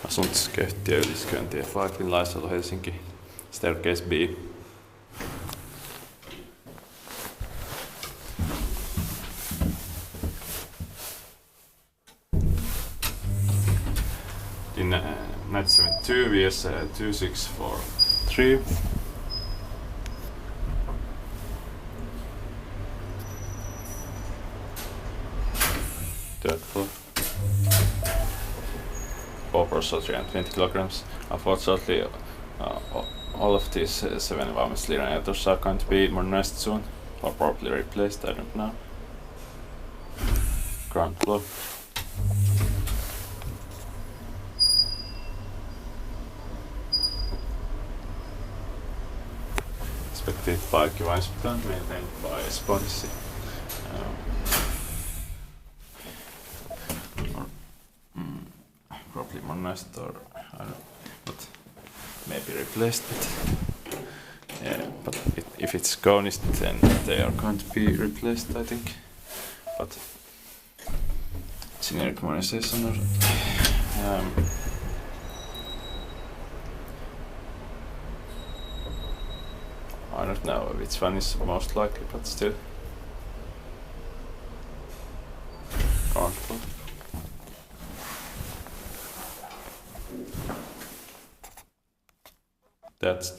Asuntoskeittiö Yliskyläntie 5 in Laajasalo, Helsinki. Staircase B. In 1972 VS 2643. Third floor. 4 persons, 320 kilograms. Unfortunately, all of these 7 ValmetSchlieren items are going to be modernized soon, or probably replaced, I don't know. Ground floor. Expected by Hospital, maintained by Sponsi. Probably modernized, or I don't know, but maybe replaced it. Yeah, but if it's garnished, then they are going to be replaced, I think. But generic modernization or I don't know which one is most likely, but still. Ground floor. That's